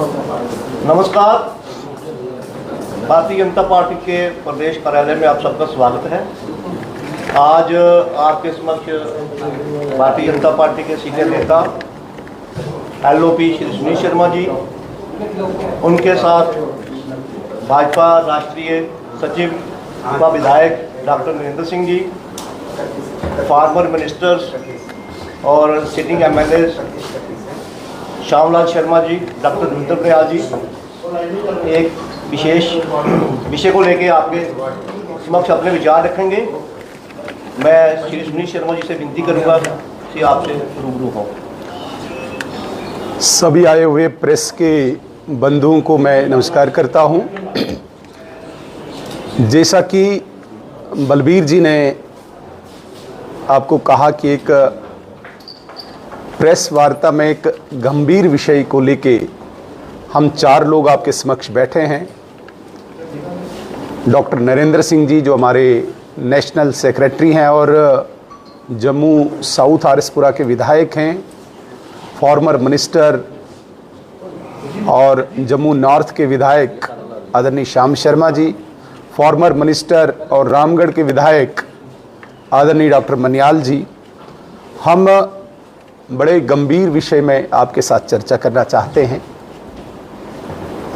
नमस्कार। भारतीय जनता पार्टी के प्रदेश कार्यालय में आप सबका स्वागत है। आज आपके समक्ष भारतीय जनता पार्टी के सीनियर नेता LOP श्री सुनील शर्मा जी, उनके साथ भाजपा राष्ट्रीय सचिव व विधायक doctor Narendra Singh ji, farmer ministers और sitting MLA Shyamlal Sharma ji, doctor Dharmendra प्रयाल जी, एक विशेष विषय को लेकर आपके समक्ष अपने विचार रखेंगे। मैं श्री सुनील शर्मा जी से विनती करूंगा कि आपसे रूबरू हों। सभी आए हुए प्रेस के बंधुओं को मैं नमस्कार करता हूं। जैसा कि बलबीर जी ने आपको कहा कि एक प्रेस वार्ता में एक गंभीर विषय को लेके हम 4 लोग आपके समक्ष बैठे हैं। डॉक्टर नरेंद्र सिंह जी जो हमारे नेशनल सेक्रेटरी हैं और जम्मू साउथ आरएसपुरा के विधायक हैं, फॉर्मर मिनिस्टर और जम्मू नॉर्थ के विधायक आदरणीय श्याम शर्मा जी, फॉर्मर मिनिस्टर और रामगढ़ के विधायक आदरणीय डॉक्टर मनियाल जी। हम बड़े गंभीर विषय में आपके साथ चर्चा करना चाहते हैं।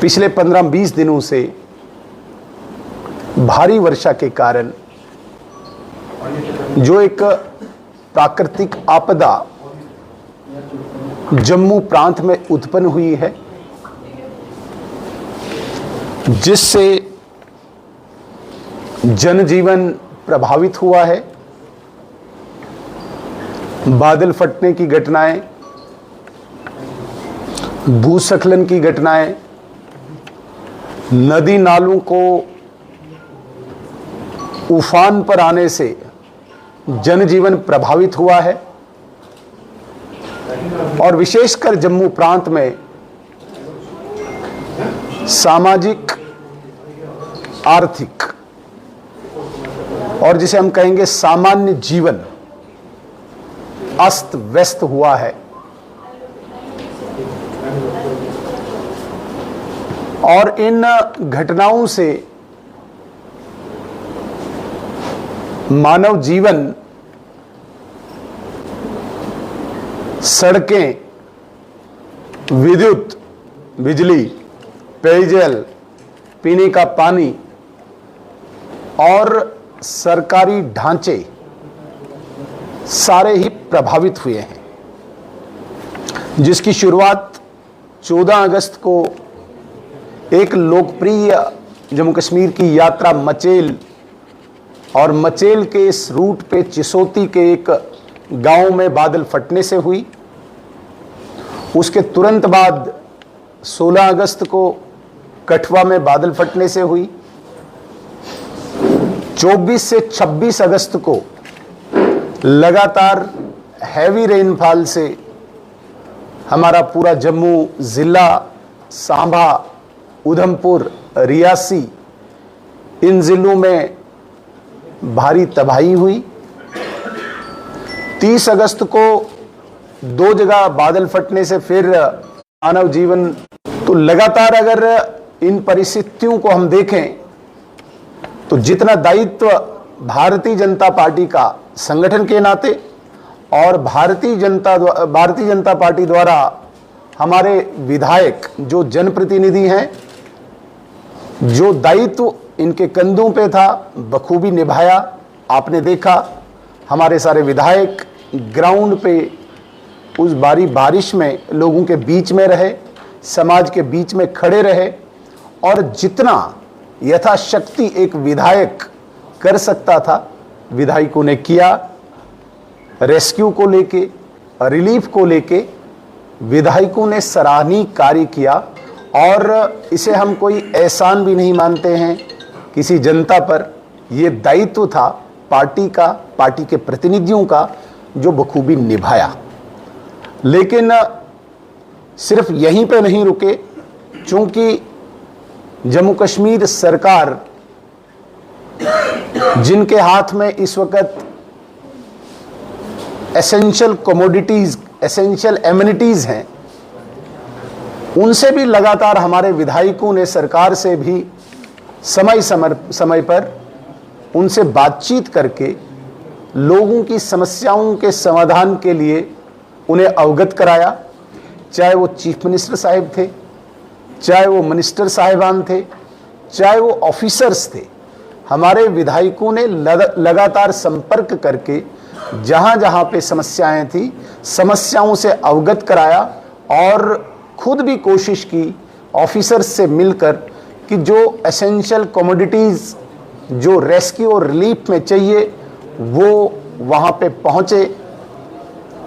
पिछले 15-20 दिनों से भारी वर्षा के कारण जो एक प्राकृतिक आपदा जम्मू प्रांत में उत्पन्न हुई है, जिससे जनजीवन प्रभावित हुआ है। बादल फटने की घटनाएं, भूस्खलन की घटनाएं, नदी नालों को उफान पर आने से जनजीवन प्रभावित हुआ है और विशेषकर जम्मू प्रांत में सामाजिक, आर्थिक और जिसे हम कहेंगे सामान्य जीवन अस्त व्यस्त हुआ है। और इन घटनाओं से मानव जीवन, सड़कें, विद्युत, बिजली, पेयजल, पीने का पानी और सरकारी ढांचे सारे ही प्रभावित हुए हैं, जिसकी शुरुआत 14 अगस्त को एक लोकप्रिय जम्मू कश्मीर की यात्रा मचेल और मचेल के इस रूट पे चिसोती के एक गांव में बादल फटने से हुई। उसके तुरंत बाद 16 अगस्त को कठुआ में बादल फटने से हुई। 24 से 26 अगस्त को लगातार हैवी रेनफॉल से हमारा पूरा जम्मू जिला, सांबा, उधमपुर, रियासी, इन जिलों में भारी तबाही हुई। 30 अगस्त को 2 जगह बादल फटने से फिर मानव जीवन, तो लगातार अगर इन परिस्थितियों को हम देखें तो जितना दायित्व भारतीय जनता पार्टी का संगठन के नाते और भारतीय जनता पार्टी द्वारा हमारे विधायक जो जनप्रतिनिधि हैं, जो दायित्व इनके कंधों पे था बखूबी निभाया। आपने देखा हमारे सारे विधायक ग्राउंड पे उस भारी बारिश में लोगों के बीच में रहे, समाज के बीच में खड़े रहे और जितना यथाशक्ति एक विधायक कर सकता था विधायकों ने किया। रेस्क्यू को लेके, रिलीफ को लेके विधायकों ने सराहनीय कार्य किया और इसे हम कोई एहसान भी नहीं मानते हैं किसी जनता पर। ये दायित्व था पार्टी का, पार्टी के प्रतिनिधियों का, जो बखूबी निभाया। लेकिन सिर्फ यहीं पे नहीं रुके, चूंकि जम्मू कश्मीर सरकार जिनके हाथ में इस वक्त एसेंशियल कमोडिटीज, एसेंशियल एमिनिटीज हैं, उनसे भी लगातार हमारे विधायकों ने, सरकार से भी समय पर उनसे बातचीत करके लोगों की समस्याओं के समाधान के लिए उन्हें अवगत कराया। चाहे वो चीफ मिनिस्टर साहब थे, चाहे वो मिनिस्टर साहिबान थे, चाहे वो ऑफिसर्स थे, हमारे विधायकों ने लगातार संपर्क करके जहां जहां पे समस्याएं थी, समस्याओं से अवगत कराया और खुद भी कोशिश की ऑफिसर्स से मिलकर कि जो एसेंशियल कमोडिटीज जो रेस्क्यू और रिलीफ में चाहिए वो वहां पे पहुंचे।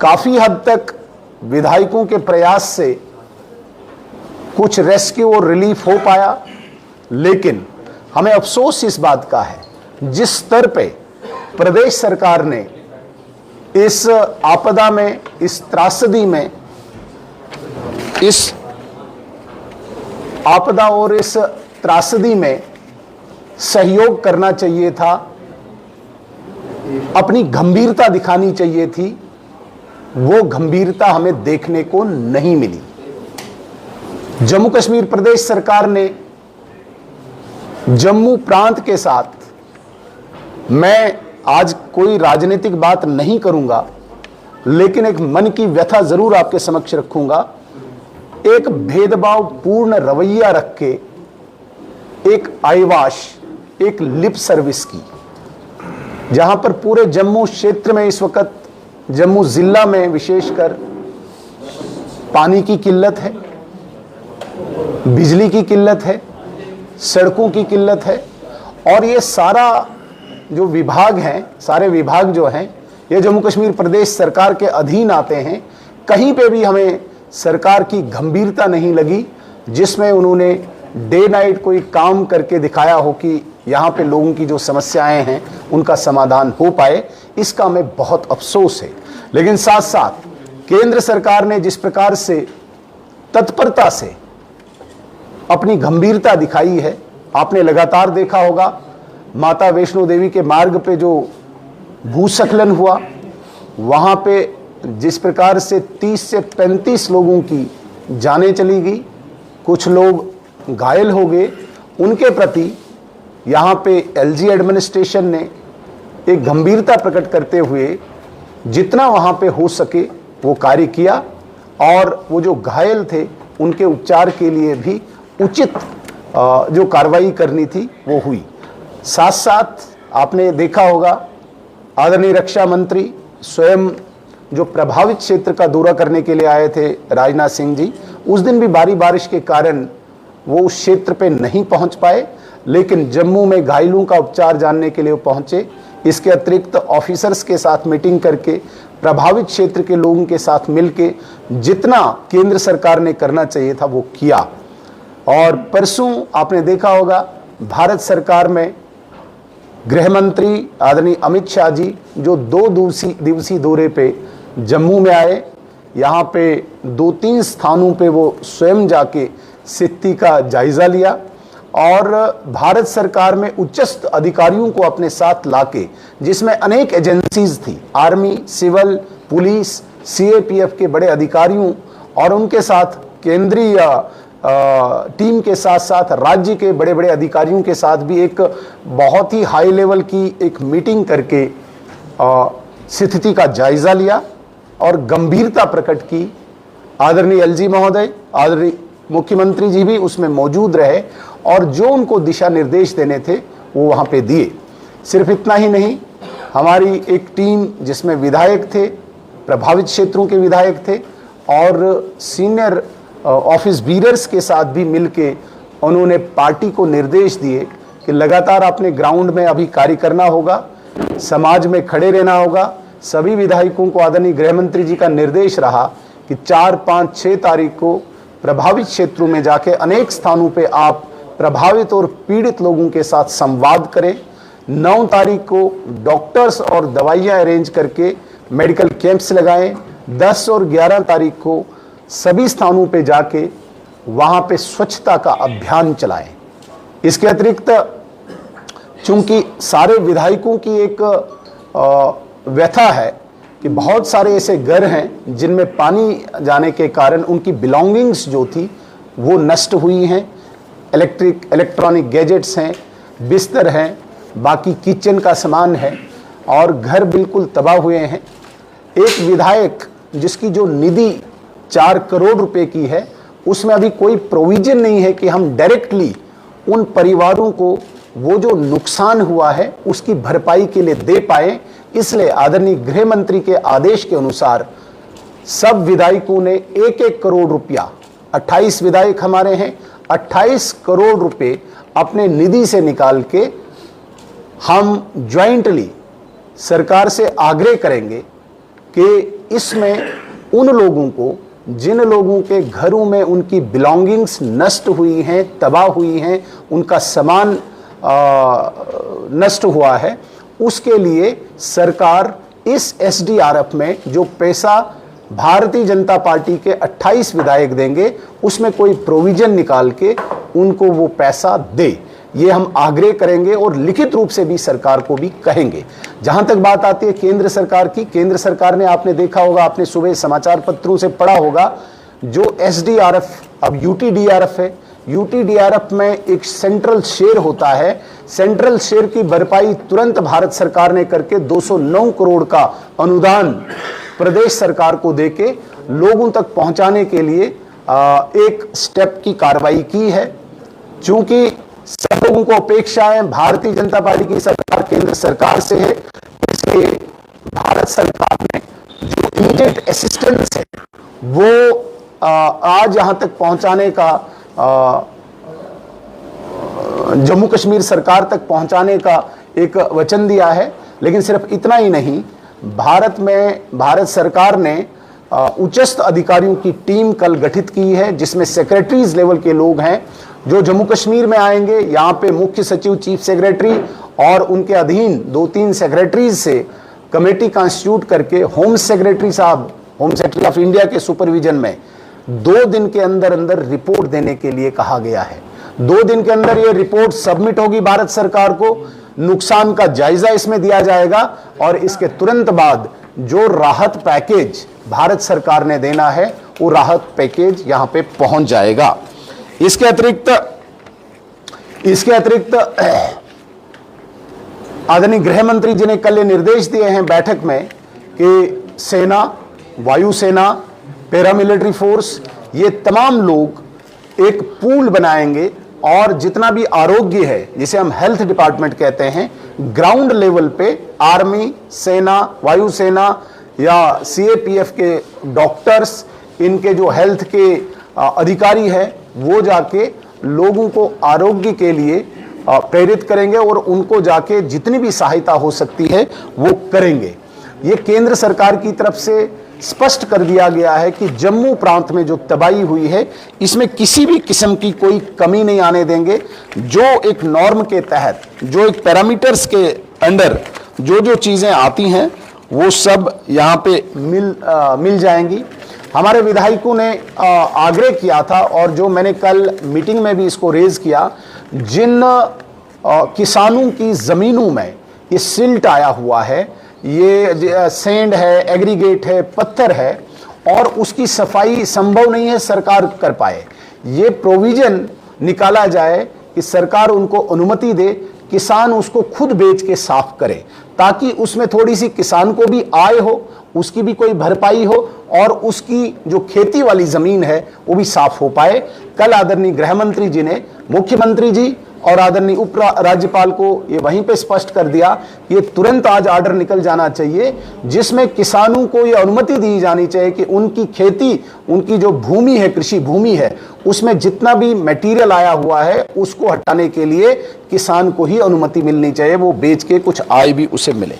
काफी हद तक विधायकों के प्रयास से कुछ रेस्क्यू और रिलीफ हो पाया, लेकिन हमें अफसोस इस बात का है जिस स्तर पे प्रदेश सरकार ने इस आपदा में, इस त्रासदी में, इस आपदा और इस त्रासदी में सहयोग करना चाहिए था, अपनी गंभीरता दिखानी चाहिए थी, वो गंभीरता हमें देखने को नहीं मिली। जम्मू कश्मीर प्रदेश सरकार ने जम्मू प्रांत के साथ, मैं आज कोई राजनीतिक बात नहीं करूंगा, लेकिन एक मन की व्यथा जरूर आपके समक्ष रखूंगा। एक भेदभाव पूर्ण रवैया रख के एक आईवाश, एक लिप सर्विस की, जहां पर पूरे जम्मू क्षेत्र में इस वक्त, जम्मू जिला में विशेषकर पानी की किल्लत है, बिजली की किल्लत है, सड़कों की किल्लत है, और ये सारा जो विभाग हैं, सारे विभाग जो हैं, ये जम्मू कश्मीर प्रदेश सरकार के अधीन आते हैं। कहीं पे भी हमें सरकार की गंभीरता नहीं लगी जिसमें उन्होंने डे नाइट कोई काम करके दिखाया हो कि यहाँ पे लोगों की जो समस्याएं हैं उनका समाधान हो पाए। इसका हमें बहुत अफसोस है। लेकिन साथ साथ केंद्र सरकार ने जिस प्रकार से तत्परता से अपनी गंभीरता दिखाई है, आपने लगातार देखा होगा माता वैष्णो देवी के मार्ग पे जो भूस्खलन हुआ, वहाँ पे जिस प्रकार से 30 से 35 लोगों की जानें चली गई, कुछ लोग घायल हो गए, उनके प्रति यहाँ पे एलजी एडमिनिस्ट्रेशन ने एक गंभीरता प्रकट करते हुए जितना वहाँ पे हो सके वो कार्य किया, और वो जो घायल थे उनके उपचार के लिए भी उचित जो कार्रवाई करनी थी वो हुई। साथ साथ आपने देखा होगा आदरणीय रक्षा मंत्री स्वयं जो प्रभावित क्षेत्र का दौरा करने के लिए आए थे, राजनाथ सिंह जी, उस दिन भी भारी बारिश के कारण वो उस क्षेत्र पे नहीं पहुंच पाए, लेकिन जम्मू में घायलों का उपचार जानने के लिए वो पहुंचे। इसके अतिरिक्त ऑफिसर्स के साथ मीटिंग करके प्रभावित क्षेत्र के लोगों के साथ मिलके जितना केंद्र सरकार ने करना चाहिए था वो किया। और परसों आपने देखा होगा भारत सरकार में गृह मंत्री आदरणीय अमित शाह जी जो 2 दिवसीय दौरे पे जम्मू में आए, यहाँ पे 2-3 स्थानों पे वो स्वयं जाके स्थिति का जायजा लिया और भारत सरकार में उच्चस्थ अधिकारियों को अपने साथ लाके, जिसमें अनेक एजेंसीज थी, आर्मी, सिविल, पुलिस, सीएपीएफ के बड़े अधिकारियों और उनके साथ केंद्रीय टीम के साथ साथ राज्य के बड़े बड़े अधिकारियों के साथ भी एक बहुत ही हाई लेवल की एक मीटिंग करके स्थिति का जायजा लिया और गंभीरता प्रकट की। आदरणीय एलजी महोदय, आदरणीय मुख्यमंत्री जी भी उसमें मौजूद रहे और जो उनको दिशा निर्देश देने थे वो वहाँ पे दिए। सिर्फ इतना ही नहीं, हमारी एक टीम जिसमें विधायक थे, प्रभावित क्षेत्रों के विधायक थे और सीनियर ऑफिस बीरर्स के साथ भी मिलके उन्होंने पार्टी को निर्देश दिए कि लगातार अपने ग्राउंड में अभी कार्य करना होगा, समाज में खड़े रहना होगा। सभी विधायकों को आदरणीय गृह मंत्री जी का निर्देश रहा कि 4, 5, 6 तारीख को प्रभावित क्षेत्रों में जाके अनेक स्थानों पे आप प्रभावित और पीड़ित लोगों के साथ संवाद करें। 9 तारीख को डॉक्टर्स और दवाइयाँ अरेंज करके मेडिकल कैंप्स लगाएं। 10 और 11 तारीख को सभी स्थानों पे जाके वहाँ पे स्वच्छता का अभियान चलाएं। इसके अतिरिक्त चूंकि सारे विधायकों की एक व्यथा है कि बहुत सारे ऐसे घर हैं जिनमें पानी जाने के कारण उनकी बिलोंगिंग्स जो थी वो नष्ट हुई हैं। इलेक्ट्रॉनिक गैजेट्स हैं, बिस्तर हैं, बाकी किचन का सामान है और घर बिल्कुल तबाह हुए हैं। एक विधायक जिसकी जो निधि 4 करोड़ रुपए की है, उसमें अभी कोई प्रोविजन नहीं है कि हम डायरेक्टली उन परिवारों को वो जो नुकसान हुआ है उसकी भरपाई के लिए दे पाए। इसलिए आदरणीय गृह मंत्री के आदेश के अनुसार सब विधायकों ने 1-1 करोड़ रुपया, 28 विधायक हमारे हैं, 28 करोड़ रुपए अपने निधि से निकाल के हम ज्वाइंटली सरकार से आग्रह करेंगे कि इसमें उन लोगों को जिन लोगों के घरों में उनकी बिलोंगिंग्स नष्ट हुई हैं, तबाह हुई हैं, उनका सामान नष्ट हुआ है, उसके लिए सरकार इस एसडीआरएफ में जो पैसा भारतीय जनता पार्टी के 28 विधायक देंगे उसमें कोई प्रोविजन निकाल के उनको वो पैसा दे। ये हम आग्रह करेंगे और लिखित रूप से भी सरकार को भी कहेंगे। जहां तक बात आती है केंद्र सरकार की, केंद्र सरकार ने, आपने देखा होगा, आपने सुबह समाचार पत्रों से पढ़ा होगा, जो एसडीआरएफ अब यूटीडीआरएफ है, यूटीडीआरएफ में एक सेंट्रल शेयर होता है। सेंट्रल शेयर की भरपाई तुरंत भारत सरकार ने करके 209 करोड़ का अनुदान प्रदेश सरकार को देके लोगों तक पहुंचाने के लिए एक स्टेप की कार्रवाई की है। चूंकि सब लोगों को अपेक्षा है भारतीय जनता पार्टी की सरकार केंद्र सरकार से है, इसलिए भारत सरकार ने जो इमीडिएट असिस्टेंस है वो आज यहां तक पहुंचाने का, जम्मू कश्मीर सरकार तक पहुंचाने का एक वचन दिया है। लेकिन सिर्फ इतना ही नहीं, भारत सरकार ने उच्चस्थ अधिकारियों की टीम कल गठित की है जिसमें सेक्रेटरीज लेवल के लोग हैं जो जम्मू कश्मीर में आएंगे। यहाँ पे मुख्य सचिव, चीफ सेक्रेटरी और उनके अधीन 2-3 सेक्रेटरीज से कमेटी कॉन्स्टिट्यूट करके होम सेक्रेटरी साहब, होम सेक्रेटरी ऑफ इंडिया के सुपरविजन में 2 दिन के अंदर अंदर रिपोर्ट देने के लिए कहा गया है। 2 दिन के अंदर ये रिपोर्ट सबमिट होगी भारत सरकार को, नुकसान का जायजा इसमें दिया जाएगा और इसके तुरंत बाद जो राहत पैकेज भारत सरकार ने देना है वो राहत पैकेज यहां पे पहुंच जाएगा। इसके अतिरिक्त आदरणीय गृह मंत्री जी ने कल ये निर्देश दिए हैं बैठक में कि सेना, वायुसेना, पैरामिलिट्री फोर्स, ये तमाम लोग एक पूल बनाएंगे और जितना भी आरोग्य है, जिसे हम हेल्थ डिपार्टमेंट कहते हैं, ग्राउंड लेवल पे आर्मी, सेना, वायुसेना या सीएपीएफ के डॉक्टर्स, इनके जो हेल्थ के अधिकारी है, वो जाके लोगों को आरोग्य के लिए प्रेरित करेंगे और उनको जाके जितनी भी सहायता हो सकती है वो करेंगे। ये केंद्र सरकार की तरफ से स्पष्ट कर दिया गया है कि जम्मू प्रांत में जो तबाही हुई है इसमें किसी भी किस्म की कोई कमी नहीं आने देंगे। जो एक नॉर्म के तहत, जो एक पैरामीटर्स के अंडर जो चीज़ें आती हैं वो सब यहाँ पे मिल जाएंगी। हमारे विधायकों ने आग्रह किया था और जो मैंने कल मीटिंग में भी इसको रेज किया, जिन किसानों की ज़मीनों में ये सिल्ट आया हुआ है, ये सैंड है, एग्रीगेट है, पत्थर है और उसकी सफाई संभव नहीं है सरकार कर पाए, ये प्रोविजन निकाला जाए कि सरकार उनको अनुमति दे, किसान उसको खुद बेच के साफ करे ताकि उसमें थोड़ी सी किसान को भी आय हो, उसकी भी कोई भरपाई हो और उसकी जो खेती वाली ज़मीन है वो भी साफ हो पाए। कल आदरणीय गृह मंत्री जी ने मुख्यमंत्री जी और आदरणीय उप राज्यपाल को ये वहीं पे स्पष्ट कर दिया कि ये तुरंत आज ऑर्डर निकल जाना चाहिए जिसमें किसानों को ये अनुमति दी जानी चाहिए कि उनकी खेती, उनकी जो भूमि है, कृषि भूमि है, उसमें जितना भी मटेरियल आया हुआ है उसको हटाने के लिए किसान को ही अनुमति मिलनी चाहिए, वो बेच के कुछ आय भी उसे मिले।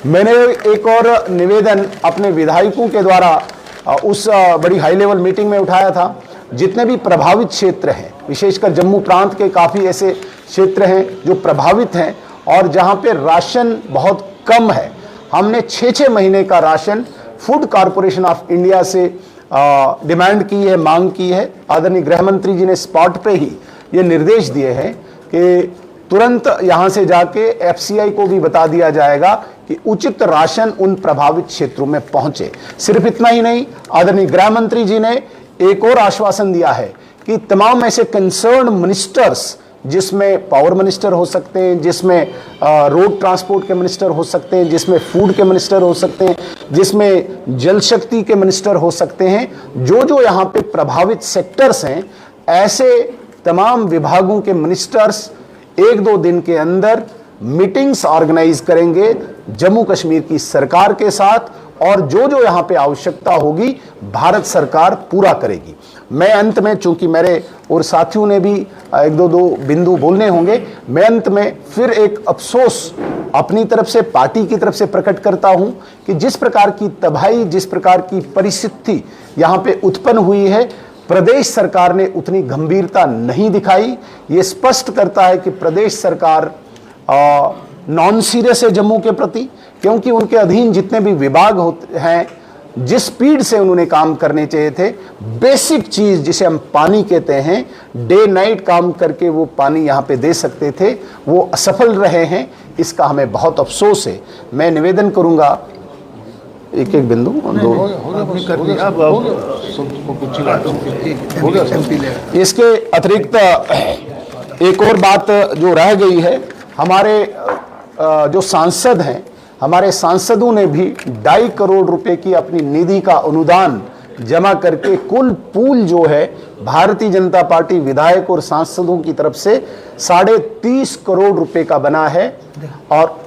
मैंने एक और निवेदन अपने विधायकों के द्वारा उस बड़ी हाई लेवल मीटिंग में उठाया था। जितने भी प्रभावित क्षेत्र हैं, विशेषकर जम्मू प्रांत के काफ़ी ऐसे क्षेत्र हैं जो प्रभावित हैं और जहां पे राशन बहुत कम है, हमने 6-6 महीने का ration food corporation of India से डिमांड की है, मांग की है। आदरणीय गृह मंत्री जी ने स्पॉट पे ही ये निर्देश दिए हैं कि तुरंत यहाँ से जाके एफसीआई को भी बता दिया जाएगा कि उचित राशन उन प्रभावित क्षेत्रों में पहुंचे। सिर्फ इतना ही नहीं, आदरणीय गृह मंत्री जी ने एक और आश्वासन दिया है कि तमाम ऐसे कंसर्न मिनिस्टर्स, जिसमें पावर मिनिस्टर हो सकते हैं, जिसमें रोड ट्रांसपोर्ट के मिनिस्टर हो सकते हैं, जिसमें फूड के मिनिस्टर हो सकते हैं, जिसमें जल शक्ति के मिनिस्टर हो सकते हैं, जो जो यहाँ पे प्रभावित सेक्टर्स हैं, ऐसे तमाम विभागों के मिनिस्टर्स 1-2 दिन के अंदर मीटिंग्स ऑर्गेनाइज करेंगे जम्मू कश्मीर की सरकार के साथ, और जो जो यहाँ पे आवश्यकता होगी भारत सरकार पूरा करेगी। मैं अंत में, चूंकि मेरे और साथियों ने भी 1-2 बिंदु बोलने होंगे, मैं अंत में फिर एक अफसोस अपनी तरफ से, पार्टी की तरफ से प्रकट करता हूं कि जिस प्रकार की तबाही, जिस प्रकार की परिस्थिति यहाँ पे उत्पन्न हुई है, प्रदेश सरकार ने उतनी गंभीरता नहीं दिखाई। ये स्पष्ट करता है कि प्रदेश सरकार नॉन सीरियस है जम्मू के प्रति, क्योंकि उनके अधीन जितने भी विभाग होते हैं, जिस स्पीड से उन्होंने काम करने चाहिए थे, बेसिक चीज जिसे हम पानी कहते हैं, डे नाइट काम करके वो पानी यहाँ पे दे सकते थे, वो असफल रहे हैं। इसका हमें बहुत अफसोस है। मैं निवेदन करूंगा, एक एक बिंदु इसके अतिरिक्त एक और बात जो रह गई है, हमारे जो सांसद हैं, हमारे सांसदों ने भी 2.5 करोड़ रुपए की अपनी निधि का अनुदान जमा करके कुल पूल जो है भारतीय जनता पार्टी विधायक और सांसदों की तरफ से 30.5 करोड़ रुपए का बना है, और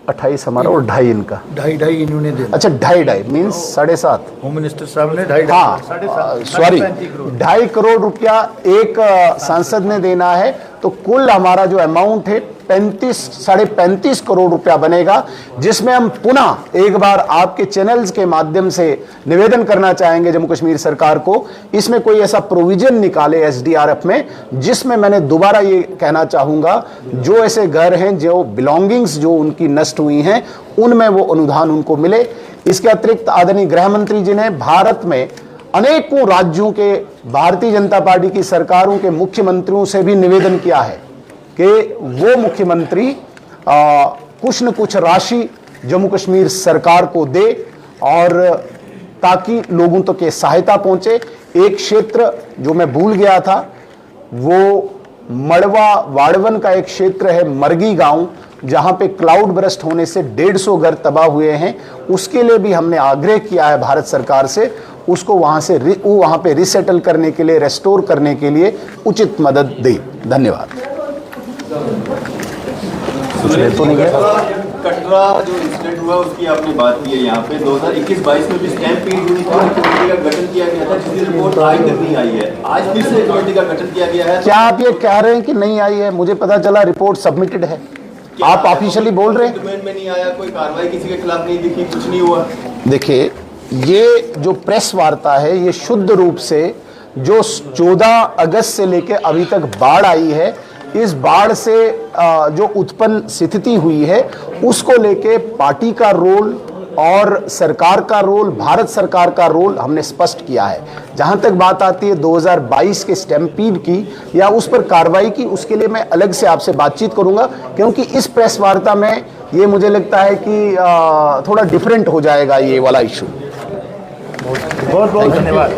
28 हमारा और 2.5 इनका, 2.5 इन्होंने दे। अच्छा 2.5 मीन्स 7.5। होम मिनिस्टर साहब ने 2.5, हाँ सॉरी, 2.5 करोड़ रुपया एक सांसद ने देना है, तो कुल हमारा जो अमाउंट है 35 करोड़ रुपया बनेगा, जिसमें हम पुनः एक बार आपके चैनल्स के माध्यम से निवेदन करना चाहेंगे जम्मू कश्मीर सरकार को, इसमें कोई ऐसा प्रोविजन निकाले एसडीआरएफ में, जिसमें मैंने दोबारा ये कहना चाहूंगा, जो ऐसे घर हैं, जो बिलोंगिंग्स जो उनकी नष्ट हुई हैं, उनमें वो अनुदान उनको मिले। इसके अतिरिक्त आदरणीय गृह मंत्री जी ने भारत में अनेकों राज्यों के भारतीय जनता पार्टी की सरकारों के मुख्यमंत्रियों से भी निवेदन किया है कि वो मुख्यमंत्री कुछ न कुछ राशि जम्मू कश्मीर सरकार को दे, और ताकि लोगों तक के सहायता पहुंचे। एक क्षेत्र जो मैं भूल गया था, वो मड़वा वाड़वन का एक क्षेत्र है, मरगी गांव, जहां पे क्लाउड बरस्ट होने से 150 घर तबाह हुए हैं। उसके लिए भी हमने आग्रह किया है भारत सरकार से, उसको वहां पे रिसेटल करने के लिए, रेस्टोर करने के लिए उचित मदद दे। धन्यवाद। कटरा जो इंसिडेंट हुआ उसकी आपने बात की है, यहाँ पे 2021-22 में भी स्टैम्पीड हुई थी, कमेटी का गठन किया गया था, जिसकी रिपोर्ट आज तक नहीं आई है। आज फिर से कमेटी का गठन किया गया है। क्या आप ये कह रहे हैं कि नहीं आई है? मुझे पता चला रिपोर्ट सबमिटेड है। आप ऑफिशियली बोल रहे हैं? डोमेन में नहीं आया, कोई कार्रवाई किसी के खिलाफ नहीं दिखी, कुछ नहीं हुआ। देखिए, ये जो प्रेस वार्ता है, ये शुद्ध रूप से जो 14 अगस्त से लेकर अभी तक बाढ़ आई है, इस बाढ़ से जो उत्पन्न स्थिति हुई है, उसको लेके पार्टी का रोल और सरकार का रोल, भारत सरकार का रोल हमने स्पष्ट किया है। जहां तक बात आती है 2022 के स्टैम्पीड की या उस पर कार्रवाई की, उसके लिए मैं अलग से आपसे बातचीत करूंगा, क्योंकि इस प्रेस वार्ता में ये मुझे लगता है कि थोड़ा डिफरेंट हो जाएगा ये वाला इशू। बहुत बहुत धन्यवाद।